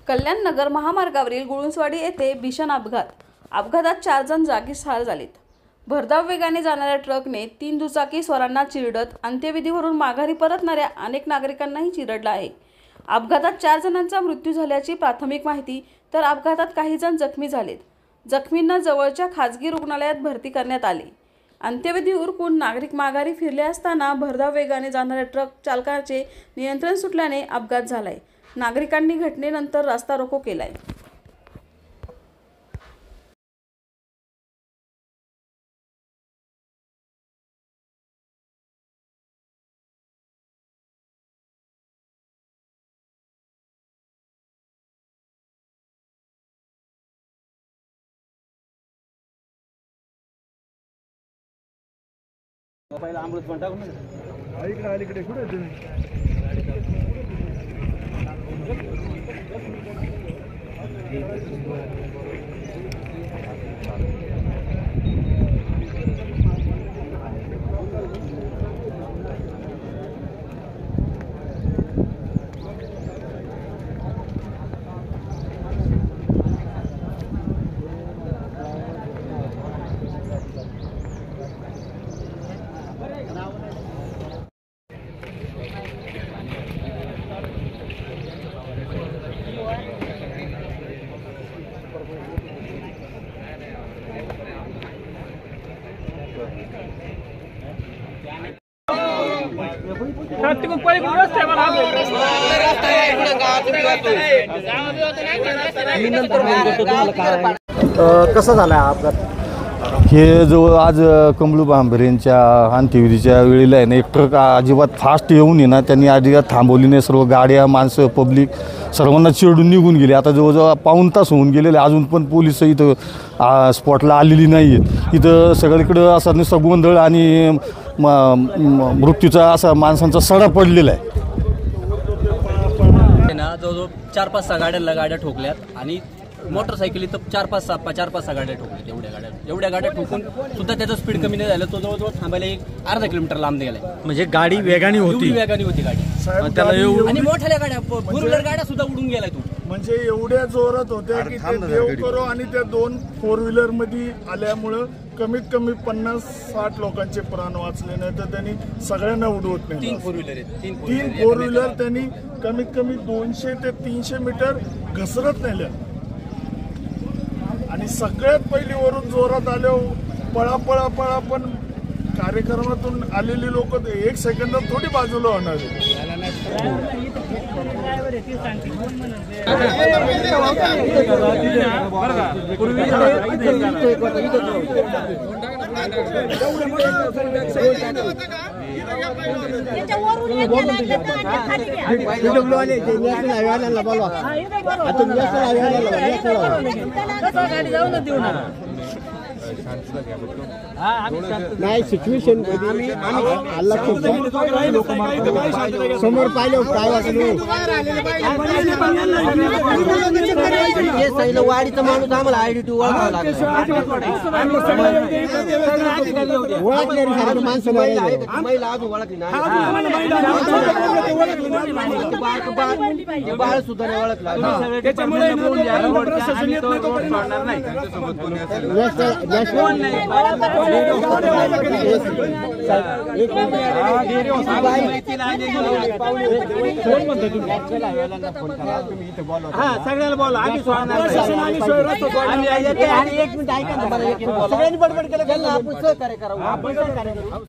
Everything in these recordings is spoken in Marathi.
कल्याण नगर महामार्गावरील गुळुंसवाडी येथे भीषण अपघातात 4 जण जागीच ठार झालेत। भरधाव वेगाने जाणाऱ्या ट्रकने 3 दुचाकी स्वारांना चिरडत अंत्यविधीवरून माघारी परतणाऱ्या अनेक नागरिकांनाही चिरडला आहे। अपघातात 4 जणांचा मृत्यू झाल्याची प्राथमिक माहिती, तर अपघातात काही जण जखमी झालेत। जखमींना जवळच्या खासगी रुग्णालयात भरती करण्यात आले। अंत्यविधी उरकून नागरिक माघारी फिरले असताना भरधाव वेगाने जाणाऱ्या ट्रक चालकाचे नियंत्रण सुटल्याने अपघात झालाय। नागरिकांनी घटनेनंतर रास्ता रोको केलाय। पहिला आंबूस पण टाकून अलीकडे कुठे तुम्ही कसा झाला अपघात? हे जो आज कमलू भांबरेंच्या अंत्यविधीच्या वेळेला आहे ना, एक ट्रक अजिबात फास्ट येऊन ना त्यांनी अजिबात थांबवली नाही। सर्व गाड्या, माणसं, पब्लिक सर्वांना चिरडून निघून गेले। आता जवळजवळ पाऊण तास होऊन गेलेले, अजून पण पोलिस इथं स्पॉटला आलेली नाही आहेत। इथं सगळीकडं असा नुसता गोंधळ आणि मृत्यूचा असा माणसांचा सडा पडलेला आहे ना। जवळजवळ 4-5 गाड्या ठोकल्यात आणि मोटरसायकली तर 4-5 गाड्या ठोकल्यात। एवढ्या गाड्या ठोकून सुद्धा त्याचं स्पीड कमी नाही झालं। तो जवळजवळ थांबायला एक अर्धा किलोमीटर लांब गेलाय। म्हणजे गाडी वेगाने होती गाडी त्याला आणि मोठ्या गाड्या, 4 व्हीलर गाड्या सुद्धा उडून गेलाय तू। म्हणजे एवढ्या जोरात होत्या की ते देव करो आणि त्या 2 4 व्हीलर मध्ये आल्यामुळं कमीत कमी 50-60 लोकांचे प्राण वाचले, नाही तर त्यांनी सगळ्यांना उडवत नाही। 3 4 व्हीलर आहेत, 3 4 व्हीलर त्यांनी कमीत कमी 200 ते 300 मीटर घसरत नेल्या आणि सगळ्यात पहिली वरून जोरात आले पळा पण कार्यक्रमातून आलेली लोक 1 सेकंदात थोडी बाजूला होणार नाही सिच्युएशन समोर पाहिलं काय वाटलं वाडीचा माणूस आम्हाला आयडी ओळखावं लागलं। माणसं महिला अजून ओळखली नाही, बाळ सुद्धा नाही ओळखला। सगळ्याला बोला आम्ही एक मिनिट ऐका ना, सगळ्यांनी बडबड केलं आपण सहकार्य करावं, आपण सहकार्य करू।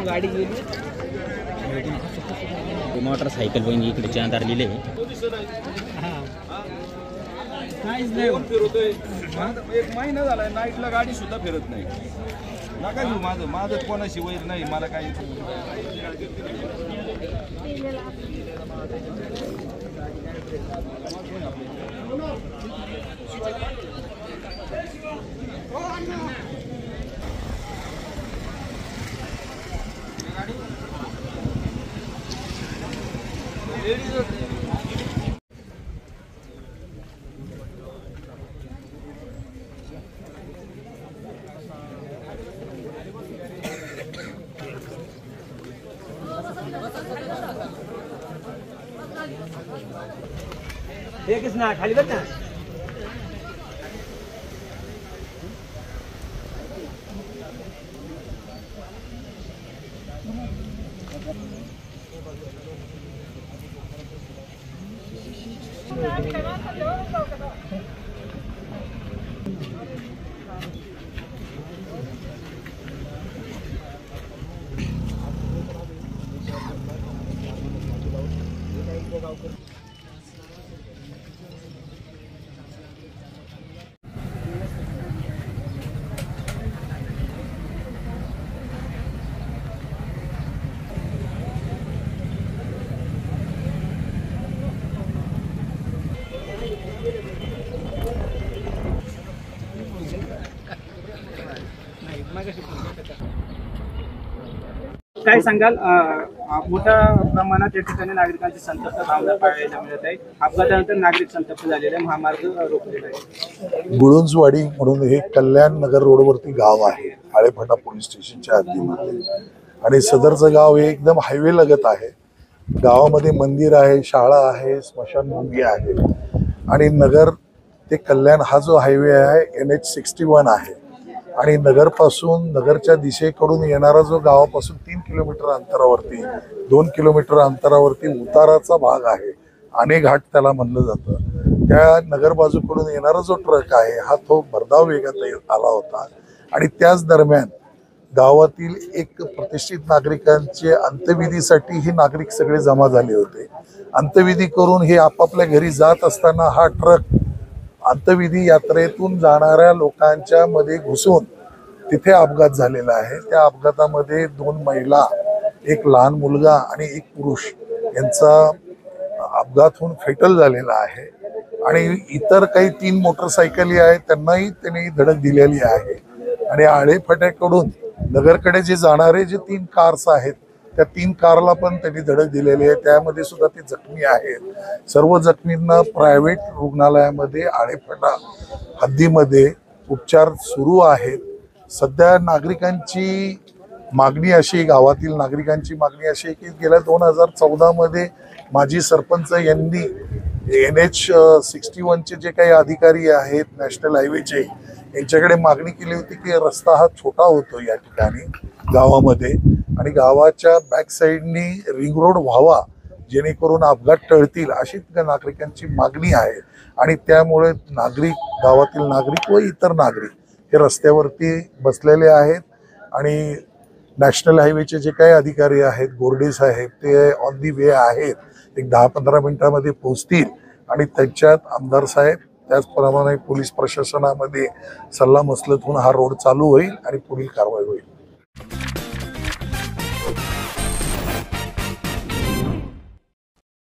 गाडी गेली, मोटरसायकल पण इकडे चांदार लिहिले काहीच नाही फिरतोय। 1 महिना झालाय नाईटला गाडी सुद्धा फिरत नाही। नका घेऊ, माझं कोणाशी वैर नाही, मला काही एकच ना खाली बघ ना. काय सांगाल? मोठ्या प्रमाणात या ठिकाणी नागरिकांची संतप्त भावना पाहायला मिळत आहे. अपघातानंतर नागरिक संतप्त झालेले आहे, महामार्ग रोखलेला आहे. गुळुंजवाडी म्हणून हे कल्याण नगर रोडवरती गाव आहे, आळेफाटा पोलीस स्टेशनच्या हद्दीमध्ये. आणि सदरचं गाव हे एकदम हायवे लगत आहे. गावामध्ये मंदिर आहे, शाळा आहे, स्मशानभूमी आहे. आणि नगर ते कल्याण हा जो हायवे आहे NH61 आहे. आणि नगरपासून नगरच्या दिशेकडून येणारा जो गावापासून 3 किलोमीटर अंतरावरती 2 किलोमीटर अंतरावरती उताराचा भाग आहे, आणे घाट त्याला म्हणलं जातं. त्या नगर बाजूकडून येणारा जो ट्रक आहे हा तो भरधाव वेगात आला होता. आणि त्याच दरम्यान गावातील एक प्रतिष्ठित नागरिकांचे अंत्यविधीसाठी हे नागरिक सगळे जमा झाले होते. अंत्यविधी करून हे आपापल्या घरी जात असताना हा ट्रक अंत्यविधी यात्रेतून जाणाऱ्या लोकांच्या मध्ये घुसून तिथे अपघात झालेला आहे. त्या अपघातामध्ये 2 महिला, एक लहान मुलगा आणि एक पुरुष यांचा अपघात होऊन फेटल झालेला आहे. आणि इतर काही 3 मोटरसायकली आहेत त्यांनाही त्यांनी धडक दिलेली आहे. आणि आळेफाट्याकडून नगरकडे जे जाणारे जे 3 कार्स आहेत त्या 3 कारला पण त्यांनी धडक दिलेली आहे. त्यामध्ये सुद्धा ते जखमी आहेत. सर्व जखमींना प्रायव्हेट रुग्णालयामध्ये आळेफाटा हद्दीमध्ये उपचार सुरू आहेत. सध्या नागरिकांची मागणी अशी, गावातील नागरिकांची मागणी अशी आहे की गेल्या 2014 मध्ये माजी सरपंच यांनी NH61चे जे काही अधिकारी आहेत नॅशनल हायवेचे यांच्याकडे मागणी केली होती की रस्ता हा छोटा होतो या ठिकाणी गावामध्ये आणि गावाच्या बॅक साईडनी रिंग रोड व्हावा जेणेकरून अपघात टळतील अशी नागरिकांची मागणी आहे. आणि त्यामुळे नागरिक, गावातील नागरिक व इतर नागरिक हे रस्त्यावरती बसलेले आहेत. आणि नॅशनल हायवेचे जे काही अधिकारी आहेत, गोरडे साहेब, ते ऑन दी वे आहेत. एक 10-15 मिनिटांमध्ये पोहोचतील. आणि त्यांच्यात आमदार साहेब, त्याचप्रमाणे पोलीस प्रशासनामध्ये सल्लामसलत होऊन हा रोड चालू होईल आणि पुढील कारवाई होईल.